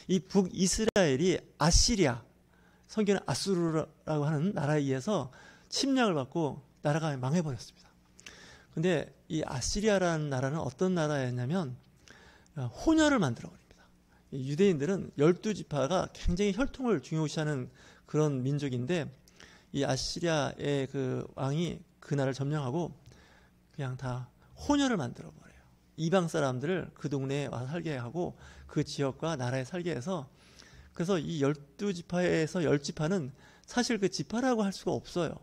이 북이스라엘이 아시리아, 성경은 아수르라고 하는 나라에 의해서 침략을 받고 나라가 망해버렸습니다. 근데 이 아시리아라는 나라는 어떤 나라였냐면 혼혈을 만들어버립니다. 유대인들은 12지파가 굉장히 혈통을 중요시하는 그런 민족인데, 이 아시리아의 그 왕이 그 나라를 점령하고 그냥 다 혼혈을 만들어버려요. 이방 사람들을 그 동네에 와서 살게 하고 그 지역과 나라에 살게 해서, 그래서 이 12지파에서 10지파는 사실 그 지파라고 할 수가 없어요.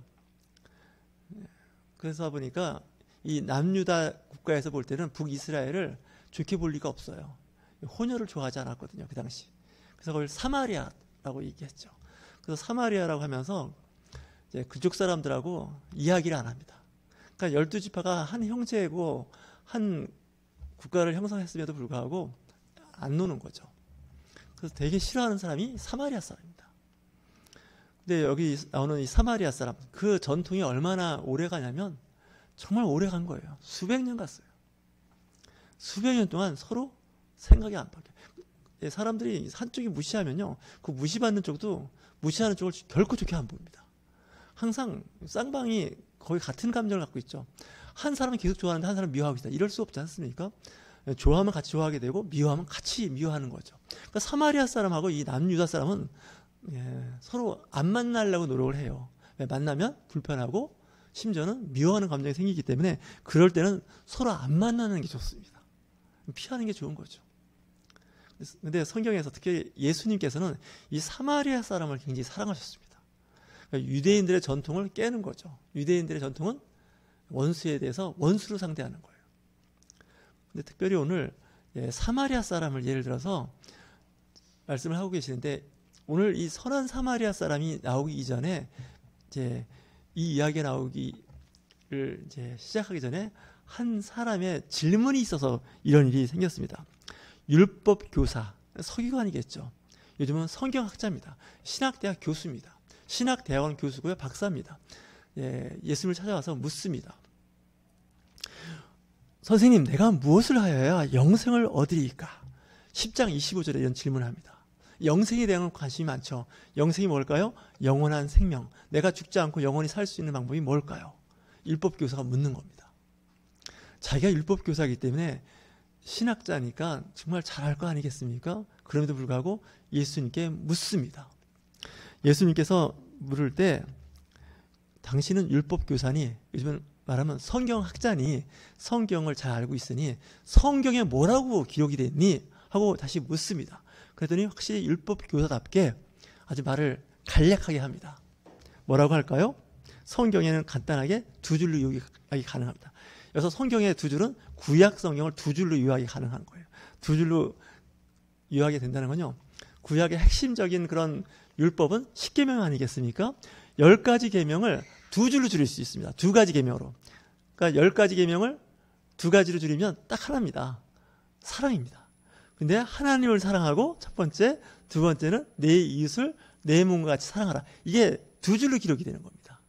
그래서 보니까 이 남유다 국가에서 볼 때는 북이스라엘을 좋게 볼 리가 없어요. 혼혈을 좋아하지 않았거든요, 그 당시. 그래서 그걸 사마리아라고 얘기했죠. 그래서 사마리아라고 하면서 이제 그쪽 사람들하고 이야기를 안 합니다. 그러니까 12지파가 한 형제고 한 국가를 형성했음에도 불구하고 안 노는 거죠. 그래서 되게 싫어하는 사람이 사마리아 사람입니다. 근데 여기 나오는 이 사마리아 사람, 그 전통이 얼마나 오래 가냐면 정말 오래 간 거예요. 수백 년 갔어요. 수백 년 동안 서로 생각이 안 바뀌어요. 사람들이 한쪽이 무시하면요, 그 무시받는 쪽도 무시하는 쪽을 결코 좋게 안 봅니다. 항상 쌍방이 거의 같은 감정을 갖고 있죠. 한 사람은 계속 좋아하는데 한 사람은 미워하고 있다. 이럴 수 없지 않습니까? 좋아하면 같이 좋아하게 되고 미워하면 같이 미워하는 거죠. 그러니까 사마리아 사람하고 이 남유다 사람은 서로 안 만나려고 노력을 해요. 만나면 불편하고 심지어는 미워하는 감정이 생기기 때문에 그럴 때는 서로 안 만나는 게 좋습니다. 피하는 게 좋은 거죠. 근데 성경에서 특히 예수님께서는 이 사마리아 사람을 굉장히 사랑하셨습니다. 그러니까 유대인들의 전통을 깨는 거죠. 유대인들의 전통은 원수에 대해서 원수로 상대하는 거예요. 근데 특별히 오늘 사마리아 사람을 예를 들어서 말씀을 하고 계시는데, 오늘 이 선한 사마리아 사람이 나오기 이전에 이제 이 이야기가 나오기를 이제 시작하기 전에 한 사람의 질문이 있어서 이런 일이 생겼습니다. 율법 교사, 서기관이겠죠. 요즘은 성경학자입니다. 신학대학 교수입니다. 신학대학원 교수고요, 박사입니다. 예수님을 찾아와서 묻습니다. 선생님, 내가 무엇을 하여야 영생을 얻으리까? 10장 25절에 이런 질문을 합니다. 영생에 대한 관심이 많죠. 영생이 뭘까요? 영원한 생명. 내가 죽지 않고 영원히 살 수 있는 방법이 뭘까요? 율법교사가 묻는 겁니다. 자기가 율법교사이기 때문에 신학자니까 정말 잘할 거 아니겠습니까? 그럼에도 불구하고 예수님께 묻습니다. 예수님께서 물을 때 당신은 율법교사니, 요즘은 말하면 성경학자니, 성경을 잘 알고 있으니 성경에 뭐라고 기록이 됐니? 하고 다시 묻습니다. 그랬더니 확실히 율법교사답게 아주 말을 간략하게 합니다. 뭐라고 할까요? 성경에는 간단하게 두 줄로 요약이 가능합니다. 여기서 성경의 두 줄은 구약 성경을 두 줄로 요약이 가능한 거예요. 두 줄로 요약이 된다는 건요, 구약의 핵심적인 그런 율법은 10계명 아니겠습니까? 10가지 계명을 두 줄로 줄일 수 있습니다. 두 가지 계명으로. 그러니까 10가지 계명을 두 가지로 줄이면 딱 하나입니다. 사랑입니다. 근데 하나님을 사랑하고 첫 번째, 두 번째는 내 이웃을 내 몸과 같이 사랑하라. 이게 두 줄로 기록이 되는 겁니다.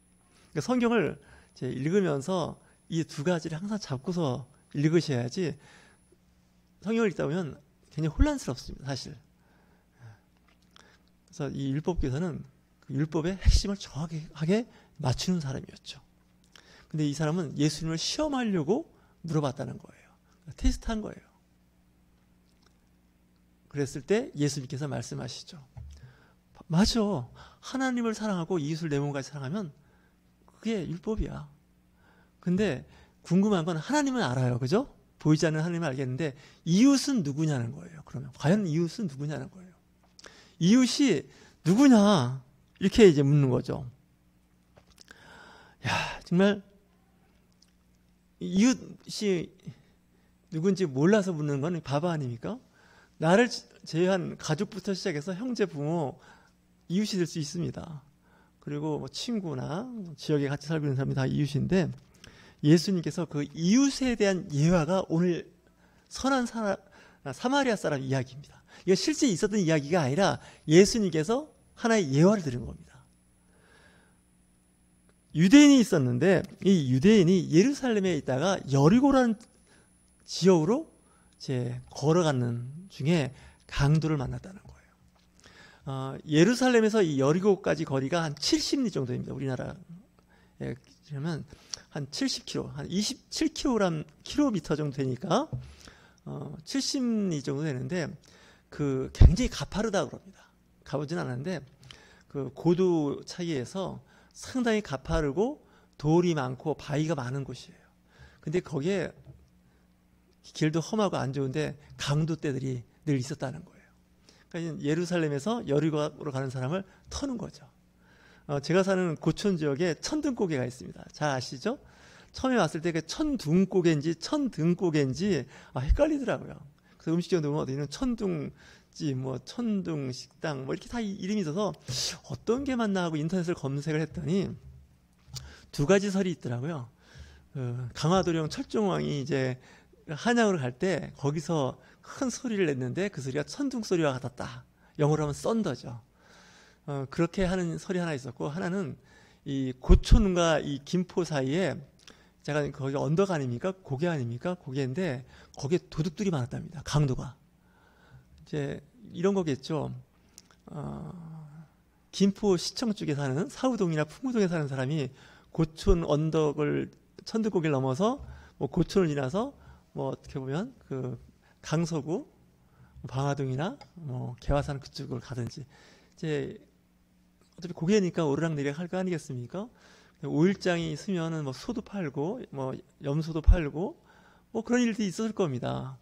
그러니까 성경을 이제 읽으면서 이 두 가지를 항상 잡고서 읽으셔야지, 성경을 읽다 보면 굉장히 혼란스럽습니다, 사실. 그래서 이 율법교사는 그 율법의 핵심을 정확하게 맞추는 사람이었죠. 근데 이 사람은 예수님을 시험하려고 물어봤다는 거예요. 테스트한 거예요. 그랬을 때 예수님께서 말씀하시죠. 맞아. 하나님을 사랑하고 이웃을 내 몸까지 사랑하면 그게 율법이야. 근데 궁금한 건 하나님은 알아요. 그죠? 보이지 않는 하나님을 알겠는데 이웃은 누구냐는 거예요. 그러면 과연 이웃은 누구냐는 거예요. 이웃이 누구냐? 이렇게 이제 묻는 거죠. 야, 정말 이웃이 누군지 몰라서 묻는 건 바보 아닙니까? 나를 제외한 가족부터 시작해서 형제, 부모, 이웃이 될 수 있습니다. 그리고 뭐 친구나 지역에 같이 살고 있는 사람이 다 이웃인데, 예수님께서 그 이웃에 대한 예화가 오늘 선한 사마리아 사람 이야기입니다. 이거 실제 있었던 이야기가 아니라 예수님께서 하나의 예화를 드린 겁니다. 유대인이 있었는데 이 유대인이 예루살렘에 있다가 여리고라는 지역으로 이제 걸어가는 중에 강도를 만났다는 거예요. 예루살렘에서 이 여리고까지 거리가 한 70리 정도입니다. 우리나라에 그러면 한 70km, 한 27km 정도 되니까 70리 정도 되는데 그 굉장히 가파르다 그럽니다. 가보진 않았는데 그 고도 차이에서 상당히 가파르고 돌이 많고 바위가 많은 곳이에요. 근데 거기에 길도 험하고 안 좋은데 강도떼들이 늘 있었다는 거예요. 그러니까 예루살렘에서 여리고로 가는 사람을 터는 거죠. 제가 사는 고촌 지역에 천등고개가 있습니다. 잘 아시죠? 처음에 왔을 때 그 천둥고개인지 천등고개인지 헷갈리더라고요. 그래서 음식점 보면 어디는 천둥집, 뭐 천둥식당, 뭐 이렇게 다 이름이 있어서 어떤 게 맞나 하고 인터넷을 검색을 했더니 두 가지 설이 있더라고요. 강화도령 철종왕이 이제 한양으로 갈 때 거기서 큰 소리를 냈는데 그 소리가 천둥 소리와 같았다. 영어로 하면 썬더죠. 그렇게 하는 설이 하나 있었고, 하나는 이 고촌과 이 김포 사이에 제가 거기 언덕 아닙니까? 고개 아닙니까? 고개인데 거기에 도둑들이 많았답니다. 강도가. 이제 이런 거겠죠. 김포 시청 쪽에 사는 사우동이나 풍무동에 사는 사람이 고촌 언덕을 천등고개를 넘어서 뭐 고촌을 지나서 뭐 어떻게 보면 그 강서구 방화동이나 뭐 개화산 그쪽으로 가든지 이제 어차피 고개니까 오르락내리락 할 거 아니겠습니까? 5일장이 있으면은 뭐 소도 팔고 뭐 염소도 팔고 뭐 그런 일들이 있었을 겁니다.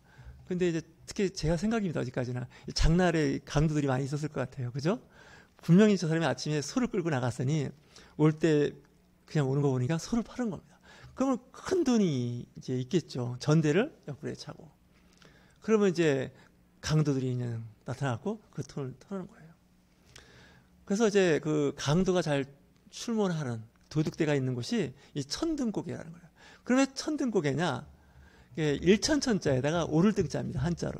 근데 이제 특히 제가 생각입니다. 어디까지나 장날에 강도들이 많이 있었을 것 같아요. 그죠? 분명히 저 사람이 아침에 소를 끌고 나갔으니 올 때 그냥 오는 거 보니까 소를 파는 겁니다. 그러면 큰 돈이 이제 있겠죠. 전대를 옆구리에 차고. 그러면 이제 강도들이 그냥 나타났고 그 돈을 터는 거예요. 그래서 이제 그 강도가 잘 출몰하는 도둑대가 있는 곳이 이 천등고개라는 거예요. 그러면 천등고개냐? 일천천자에다가 오를 등자입니다. 한자로.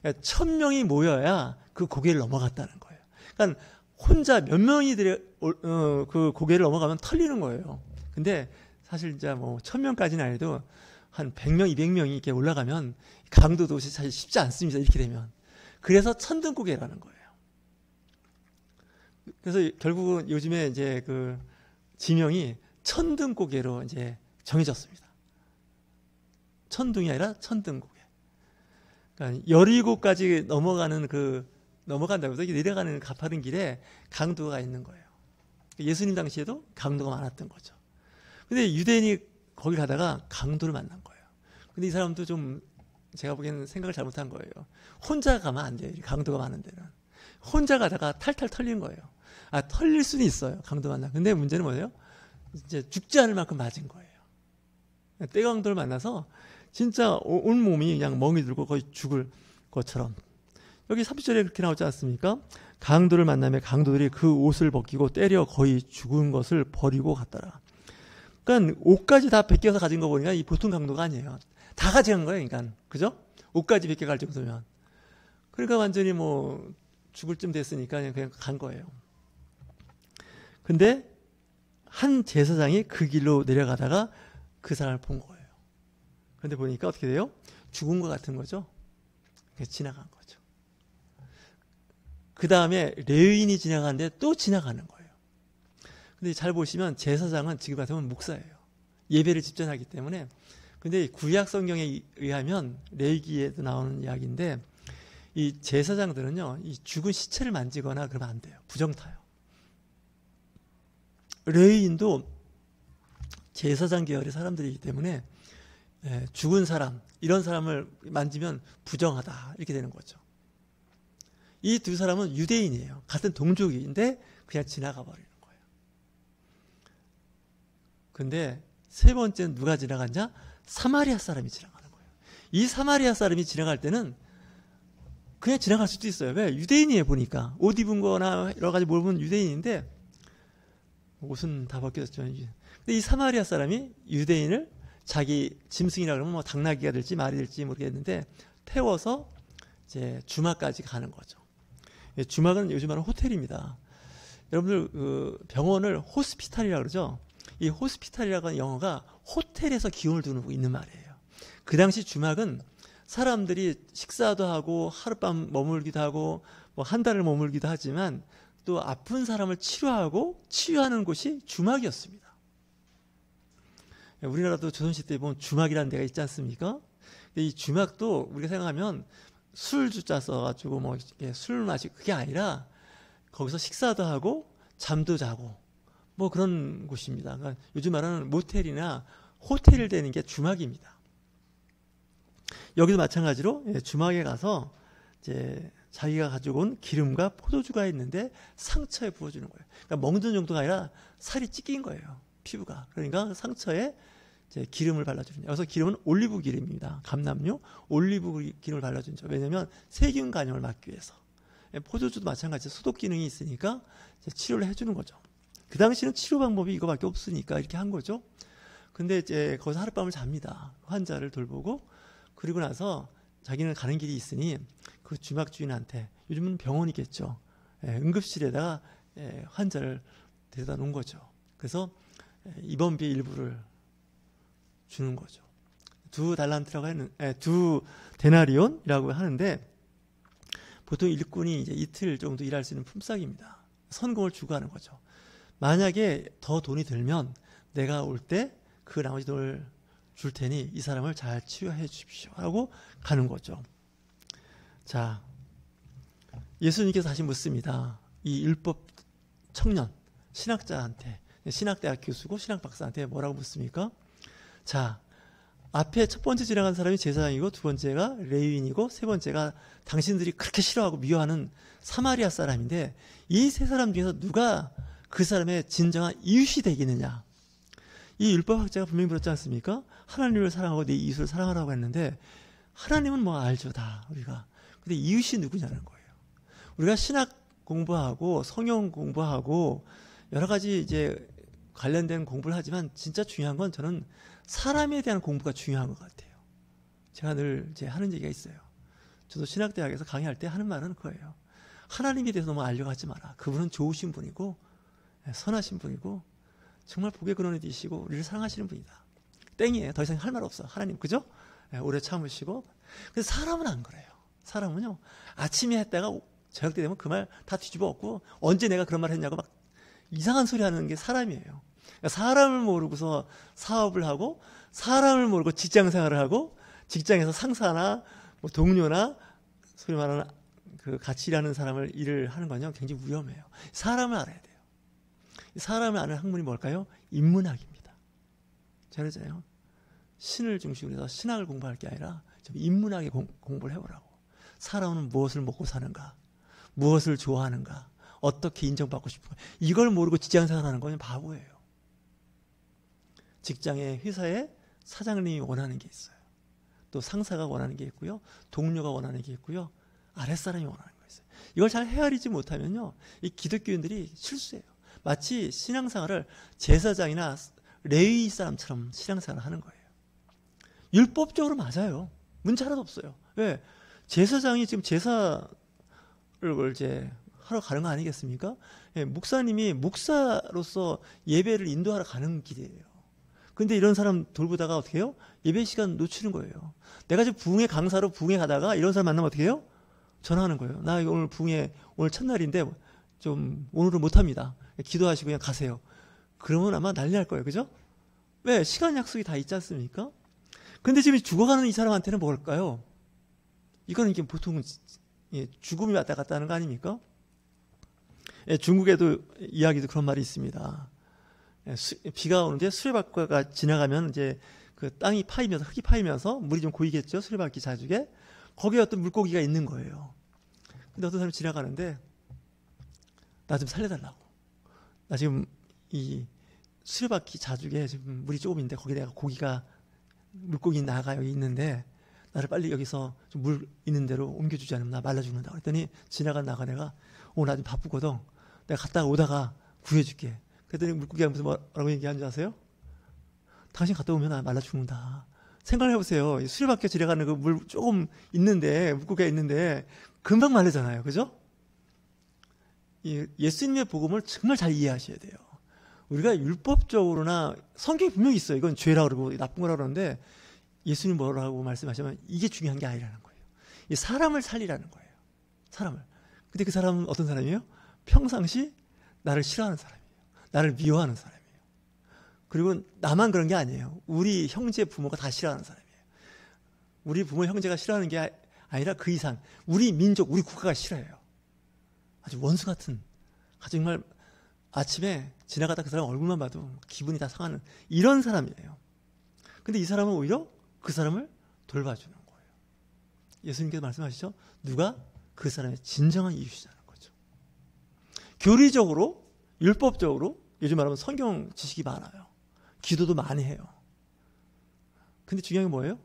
그러니까 1000명이 모여야 그 고개를 넘어갔다는 거예요. 그러니까 혼자 몇 명이 그 고개를 넘어가면 털리는 거예요. 근데 사실 이제 뭐 1000명까지는 아니도 한 100명, 200명이 이렇게 올라가면 강도 도시 사실 쉽지 않습니다. 이렇게 되면. 그래서 천등고개라는 거예요. 그래서 결국은 요즘에 이제 그 지명이 천등고개로 이제 정해졌습니다. 천둥이 아니라 천등고개. 그러니까 여리고까지 넘어간다고 해서 내려가는 가파른 길에 강도가 있는 거예요. 예수님 당시에도 강도가 많았던 거죠. 근데 유대인이 거기 가다가 강도를 만난 거예요. 근데 이 사람도 좀 제가 보기에는 생각을 잘못한 거예요. 혼자 가면 안 돼요. 강도가 많은 데는. 혼자 가다가 탈탈 털린 거예요. 털릴 수는 있어요. 강도 만나. 근데 문제는 뭐예요? 이제 죽지 않을 만큼 맞은 거예요. 떼강도를 만나서 진짜 온 몸이 그냥 멍이 들고 거의 죽을 것처럼. 여기 30절에 그렇게 나오지 않습니까? 강도를 만나며 강도들이 그 옷을 벗기고 때려 거의 죽은 것을 버리고 갔더라. 그러니까 옷까지 다 벗겨서 가진 거 보니까 이 보통 강도가 아니에요. 다 가져간 거예요, 그러니까. 그죠? 옷까지 벗겨갈 정도면. 그러니까 완전히 뭐 죽을 쯤 됐으니까 그냥 간 거예요. 근데 한 제사장이 그 길로 내려가다가 그 사람을 본 거예요. 근데 보니까 어떻게 돼요? 죽은 것 같은 거죠. 지나간 거죠. 그 다음에 레위인이 지나가는데 또 지나가는 거예요. 근데 잘 보시면 제사장은 지금 같으면 목사예요. 예배를 집전하기 때문에. 근데 구약 성경에 의하면 레위기에도 나오는 이야기인데 이 제사장들은요, 이 죽은 시체를 만지거나 그러면 안 돼요. 부정타요. 레위인도 제사장 계열의 사람들이기 때문에 죽은 사람, 이런 사람을 만지면 부정하다 이렇게 되는 거죠. 이 두 사람은 유대인이에요. 같은 동족인데 그냥 지나가 버리는 거예요. 근데 세 번째는 누가 지나갔냐? 사마리아 사람이 지나가는 거예요. 이 사마리아 사람이 지나갈 때는 그냥 지나갈 수도 있어요. 왜? 유대인이에요. 보니까 옷 입은 거나 여러 가지 뭘 보면 유대인인데 옷은 다 벗겨졌죠. 근데 이 사마리아 사람이 유대인을 자기 짐승이라 그러면 뭐 당나귀가 될지 말이 될지 모르겠는데 태워서 이제 주막까지 가는 거죠. 주막은 요즘 말하는 호텔입니다. 여러분들 그 병원을 호스피탈이라고 그러죠. 이 호스피탈이라고 하는 영어가 호텔에서 기운을 두는 있는 말이에요. 그 당시 주막은 사람들이 식사도 하고 하룻밤 머물기도 하고 뭐 한 달을 머물기도 하지만 또 아픈 사람을 치료하고 치유하는 곳이 주막이었습니다. 우리나라도 조선시대 때 보면 주막이라는 데가 있지 않습니까? 근데 이 주막도 우리가 생각하면 술 주자 써가지고 뭐 술 마시고 그게 아니라 거기서 식사도 하고 잠도 자고 뭐 그런 곳입니다. 그러니까 요즘 말하는 모텔이나 호텔이 되는 게 주막입니다. 여기도 마찬가지로 주막에 가서 이제 자기가 가지고 온 기름과 포도주가 있는데 상처에 부어주는 거예요. 그러니까 먹는 정도가 아니라 살이 찢긴 거예요. 피부가. 그러니까 상처에 이제 기름을 발라주는 거예요. 여기서 기름은 올리브 기름입니다. 감람류 올리브 기름을 발라주는 거죠. 왜냐하면 세균 간염을 막기 위해서. 포도주도 마찬가지로 소독 기능이 있으니까 이제 치료를 해주는 거죠. 그 당시는 치료 방법이 이거밖에 없으니까 이렇게 한 거죠. 근데 이제 거기서 하룻밤을 잡니다. 환자를 돌보고. 그리고 나서 자기는 가는 길이 있으니 그 주막 주인한테, 요즘은 병원이겠죠, 응급실에다가 환자를 데려다 놓은 거죠. 그래서 입원비 일부를 주는 거죠. 2달란트라고 하는, 2데나리온이라고 하는데 보통 일꾼이 이제 이틀 정도 일할 수 있는 품삯입니다. 선공을 주고 하는 거죠. 만약에 더 돈이 들면 내가 올 때 그 나머지 돈을 줄 테니 이 사람을 잘 치유해 주십시오 하고 가는 거죠. 자, 예수님께서 다시 묻습니다. 이 율법 청년 신학자한테, 신학대학 교수고 신학박사한테 뭐라고 묻습니까? 자, 앞에 첫 번째 지나간 사람이 제사장이고 두 번째가 레위인이고 세 번째가 당신들이 그렇게 싫어하고 미워하는 사마리아 사람인데 이 세 사람 중에서 누가 그 사람의 진정한 이웃이 되겠느냐? 이 율법학자가 분명히 물었지 않습니까? 하나님을 사랑하고 내 이웃을 사랑하라고 했는데 하나님은 뭐 알죠, 다 우리가. 근데 이웃이 누구냐는 거예요. 우리가 신학 공부하고 성경 공부하고 여러 가지 이제 관련된 공부를 하지만 진짜 중요한 건 저는 사람에 대한 공부가 중요한 것 같아요. 제가 늘 이제 하는 얘기가 있어요. 저도 신학대학에서 강의할 때 하는 말은 그거예요. 하나님에 대해서 너무 알려고 하지 마라. 그분은 좋으신 분이고 선하신 분이고 정말 복의 근원이 되시고 우리를 사랑하시는 분이다. 땡이에요. 더 이상 할 말 없어. 하나님, 그죠? 오래 참으시고. 근데 사람은 안 그래요. 사람은요, 아침에 했다가 저녁 때 되면 그 말 다 뒤집어 엎고 언제 내가 그런 말 했냐고 막 이상한 소리 하는 게 사람이에요. 그러니까 사람을 모르고서 사업을 하고 사람을 모르고 직장 생활을 하고 직장에서 상사나 뭐 동료나 소위 말하는 그 같이 일하는 사람을 일을 하는 건요 굉장히 위험해요. 사람을 알아야 돼요. 사람을 아는 학문이 뭘까요? 인문학입니다. 잘하잖아요. 신을 중심으로 해서 신학을 공부할 게 아니라 좀 인문학의 공부를 해보라고. 사람은 무엇을 먹고 사는가, 무엇을 좋아하는가, 어떻게 인정받고 싶은가, 이걸 모르고 직장생활하는 건 바보예요. 직장에, 회사에 사장님이 원하는 게 있어요. 또 상사가 원하는 게 있고요, 동료가 원하는 게 있고요, 아랫사람이 원하는 게 있어요. 이걸 잘 헤아리지 못하면요, 이 기독교인들이 실수해요. 마치 신앙생활을 제사장이나 레위 사람처럼 신앙생활을 하는 거예요. 율법적으로 맞아요. 문제 하나도 없어요. 왜? 제사장이 지금 제사를 이제 하러 가는 거 아니겠습니까? 예, 목사님이 목사로서 예배를 인도하러 가는 길이에요. 근데 이런 사람 돌보다가 어떻게 해요? 예배 시간 놓치는 거예요. 내가 지금 부흥회 강사로 부흥회 가다가 이런 사람 만나면 어떻게 해요? 전화하는 거예요. 나 오늘 부흥회 오늘 첫날인데 좀 오늘은 못합니다. 기도하시고 그냥 가세요. 그러면 아마 난리 날 거예요. 그죠? 왜? 시간 약속이 다 있지 않습니까? 근데 지금 죽어가는 이 사람한테는 뭘까요? 이거는 이게 보통 죽음이 왔다 갔다 하는 거 아닙니까? 중국에도 이야기도 그런 말이 있습니다. 비가 오는데 수레바퀴가 지나가면 이제 그 땅이 파이면서 흙이 파이면서 물이 좀 고이겠죠. 수레바퀴 자죽에 거기에 어떤 물고기가 있는 거예요. 근데 어떤 사람이 지나가는데 나 좀 살려달라고. 나 지금 이 수레바퀴 자죽에 지금 물이 조금 있는데 거기에 내가 물고기 나가 여기 있는데 나를 빨리 여기서 좀 물 있는 데로 옮겨주지 않으면 나 말라 죽는다. 그랬더니 지나간 나가 오늘 나 좀 바쁘거든. 내가 갔다가 오다가 구해줄게. 그랬더니 물고기가 무슨 뭐라고 얘기하는 줄 아세요? 당신 갔다 오면 나 말라 죽는다. 생각을 해보세요. 수레바퀴 지나가는 그 물 조금 있는데 물고기가 있는데 금방 말르잖아요. 그죠? 예수님의 복음을 정말 잘 이해하셔야 돼요. 우리가 율법적으로나 성경이 분명히 있어요. 이건 죄라고 그러고 나쁜 거라고 그러는데 예수님 뭐라고 말씀하시면 이게 중요한 게 아니라는 거예요. 이 사람을 살리라는 거예요. 사람을. 근데 그 사람은 어떤 사람이에요? 평상시 나를 싫어하는 사람이에요. 나를 미워하는 사람이에요. 그리고 나만 그런 게 아니에요. 우리 형제 부모가 다 싫어하는 사람이에요. 우리 부모 형제가 싫어하는 게 아니라 그 이상 우리 민족, 우리 국가가 싫어해요. 아주 원수 같은, 아주 정말 아침에 지나가다 그 사람 얼굴만 봐도 기분이 다 상하는 이런 사람이에요. 근데 이 사람은 오히려 그 사람을 돌봐주는 거예요. 예수님께서 말씀하시죠. 누가 그 사람의 진정한 이웃이라는 거죠. 교리적으로, 율법적으로 요즘 말하면 성경 지식이 많아요. 기도도 많이 해요. 근데 중요한 게 뭐예요?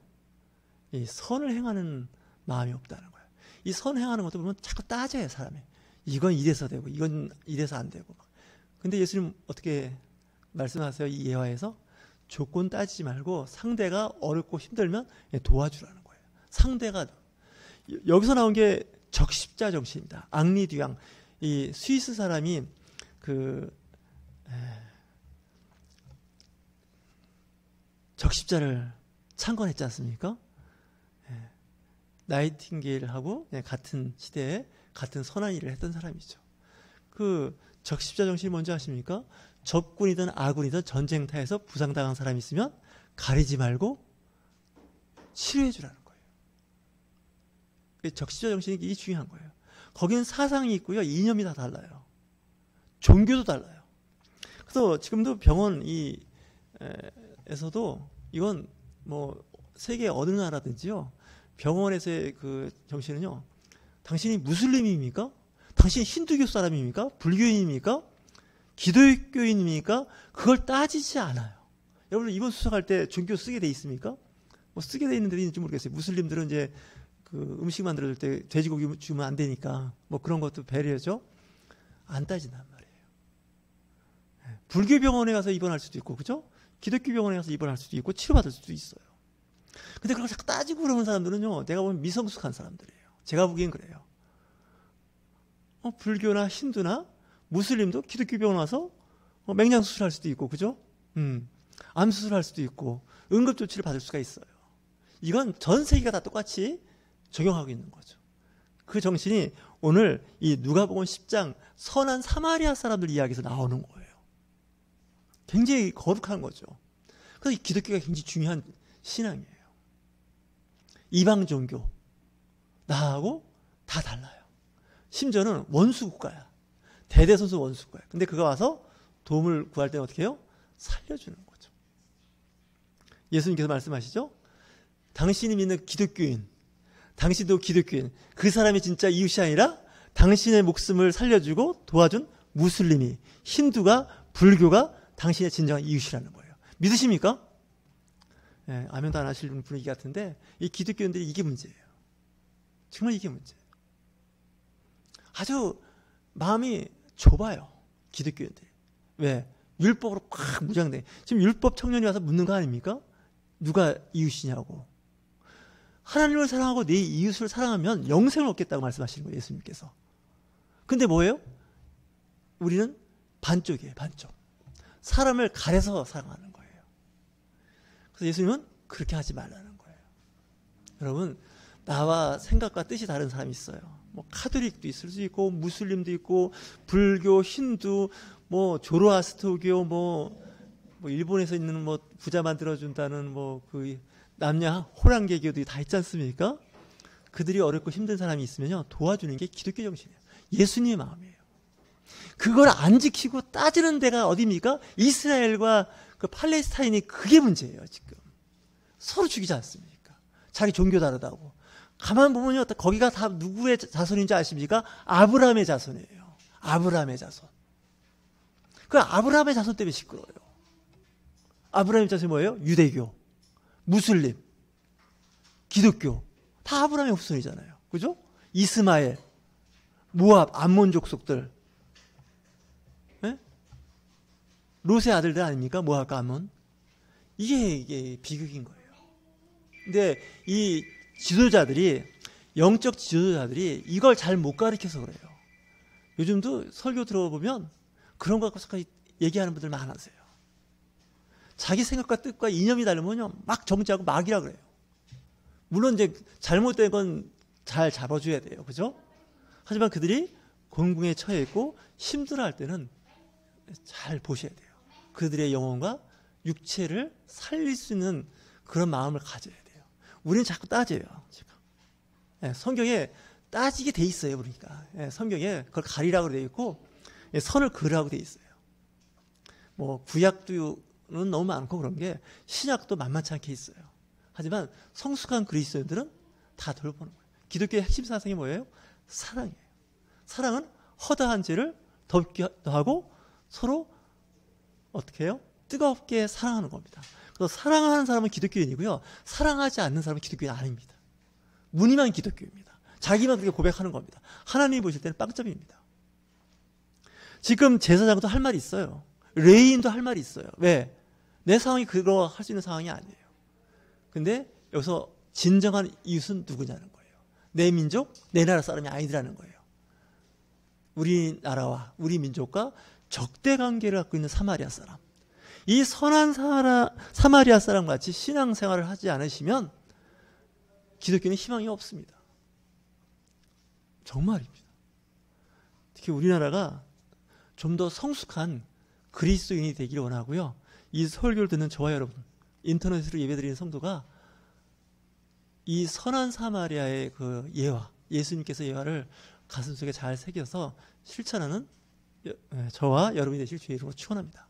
이 선을 행하는 마음이 없다는 거예요. 이 선 행하는 것도 보면 자꾸 따져요, 사람이. 이건 이래서 되고 이건 이래서 안 되고. 근데 예수님 어떻게 말씀하세요? 이 예화에서 조건 따지지 말고 상대가 어렵고 힘들면 도와주라는 거예요. 상대가 여기서 나온 게 적십자 정신입니다. 앙리 듀앙, 이 스위스 사람이 적십자를 창건했지 않습니까? 나이팅게일하고 같은 시대에 같은 선한 일을 했던 사람이죠. 그 적십자 정신이 뭔지 아십니까? 적군이든 아군이든 전쟁터에서 부상당한 사람이 있으면 가리지 말고 치료해 주라는 거예요. 적십자 정신이 이게 중요한 거예요. 거기는 사상이 있고요. 이념이 다 달라요. 종교도 달라요. 그래서 지금도 병원 에서도 이건 뭐 세계 어느 나라든지요. 병원에서의 그 정신은요. 당신이 무슬림입니까? 당신이 힌두교 사람입니까? 불교인입니까? 기독교인입니까? 그걸 따지지 않아요. 여러분 입원 수속할 때 종교 쓰게 돼 있습니까? 뭐 쓰게 돼 있는 데도 있는지 모르겠어요. 무슬림들은 이제 그 음식 만들어줄 때 돼지고기 주면 안 되니까 뭐 그런 것도 배려죠. 안 따진단 말이에요. 불교 병원에 가서 입원할 수도 있고, 그죠? 기독교 병원에 가서 입원할 수도 있고 치료받을 수도 있어요. 근데 그걸 자꾸 따지고 그러는 사람들은요, 내가 보면 미성숙한 사람들이에요. 제가 보기엔 그래요. 불교나 힌두나 무슬림도 기독교 병원 와서 맹장 수술할 수도 있고, 그죠? 암 수술할 수도 있고 응급 조치를 받을 수가 있어요. 이건 전 세계가 다 똑같이 적용하고 있는 거죠. 그 정신이 오늘 이 누가복음 10장 선한 사마리아 사람들 이야기에서 나오는 거예요. 굉장히 거룩한 거죠. 그래서 이 기독교가 굉장히 중요한 신앙이에요. 이방 종교 나하고 다 달라요. 심지어는 원수 국가야. 대대손손 원수 국가야. 근데 그가 와서 도움을 구할 때는 어떻게 해요? 살려주는 거죠. 예수님께서 말씀하시죠. 당신이 믿는 기독교인, 당신도 기독교인, 그 사람이 진짜 이웃이 아니라 당신의 목숨을 살려주고 도와준 무슬림이, 힌두가, 불교가 당신의 진정한 이웃이라는 거예요. 믿으십니까? 예, 아멘도 안 하시는 분위기 같은데 이 기독교인들이 이게 문제예요. 정말 이게 문제예요. 아주 마음이 좁아요. 기독교인들이. 왜? 율법으로 꽉 무장돼. 지금 율법 청년이 와서 묻는 거 아닙니까? 누가 이웃이냐고. 하나님을 사랑하고 내 이웃을 사랑하면 영생을 얻겠다고 말씀하시는 거예요. 예수님께서. 근데 뭐예요? 우리는 반쪽이에요. 반쪽. 사람을 가려서 사랑하는 거예요. 그래서 예수님은 그렇게 하지 말라는 거예요. 여러분, 나와 생각과 뜻이 다른 사람이 있어요. 뭐 카톨릭도 있을 수 있고 무슬림도 있고 불교, 힌두, 뭐 조로아스터교, 뭐 일본에서 있는 뭐 부자 만들어준다는 뭐 그 남녀 호랑개교도 다 있지 않습니까? 그들이 어렵고 힘든 사람이 있으면요 도와주는 게 기독교 정신이에요. 예수님의 마음이에요. 그걸 안 지키고 따지는 데가 어디입니까? 이스라엘과 그 팔레스타인이 그게 문제예요. 지금 서로 죽이지 않습니까? 자기 종교 다르다고. 가만 보면요 거기가 다 누구의 자손인지 아십니까? 아브라함의 자손이에요. 아브라함의 자손. 그 아브라함의 자손 때문에 시끄러워요. 아브라함의 자손이 뭐예요? 유대교, 무슬림, 기독교 다 아브라함의 후손이잖아요. 그죠? 이스마엘, 모압, 암몬 족속들, 네? 롯의 아들들 아닙니까? 모압과 암몬. 이게 비극인 거예요. 근데 이 지도자들이, 영적 지도자들이 이걸 잘 못 가르쳐서 그래요. 요즘도 설교 들어보면 그런 거 갖고 얘기하는 분들 많으세요. 자기 생각과 뜻과 이념이 다르면요 막 정죄하고 막이라 그래요. 물론 이제 잘못된 건 잘 잡아줘야 돼요. 그죠? 하지만 그들이 곤궁에 처해 있고 힘들어할 때는 잘 보셔야 돼요. 그들의 영혼과 육체를 살릴 수 있는 그런 마음을 가져야 돼요. 우리는 자꾸 따져요. 지금. 성경에 따지게 돼 있어요. 그러니까 성경에 그걸 가리라고 돼 있고 선을 그으라고 돼 있어요. 뭐 구약도는 너무 많고 그런 게 신약도 만만치 않게 있어요. 하지만 성숙한 그리스도인들은 다 돌보는 거예요. 기독교의 핵심 사상이 뭐예요? 사랑이에요. 사랑은 허다한 죄를 덮게 하고 서로 어떻게 해요? 뜨겁게 사랑하는 겁니다. 그래서 사랑하는 사람은 기독교인이고요. 사랑하지 않는 사람은 기독교인 아닙니다. 무늬만 기독교입니다. 자기만 그렇게 고백하는 겁니다. 하나님이 보실 때는 빵점입니다. 지금 제사장도 할 말이 있어요. 레위인도 할 말이 있어요. 왜? 내 상황이 그거 할 수 있는 상황이 아니에요. 근데 여기서 진정한 이웃은 누구냐는 거예요. 내 민족, 내 나라 사람이 아니라는 거예요. 우리나라와 우리 민족과 적대 관계를 갖고 있는 사마리아 사람. 이 선한 사마리아 사람 같이 신앙생활을 하지 않으시면 기독교는 희망이 없습니다. 정말입니다. 특히 우리나라가 좀 더 성숙한 그리스도인이 되기를 원하고요. 이 설교를 듣는 저와 여러분, 인터넷으로 예배드리는 성도가 이 선한 사마리아의 그 예화, 예수님께서 예화를 가슴속에 잘 새겨서 실천하는 저와 여러분이 되실 주의 이름으로 축원합니다.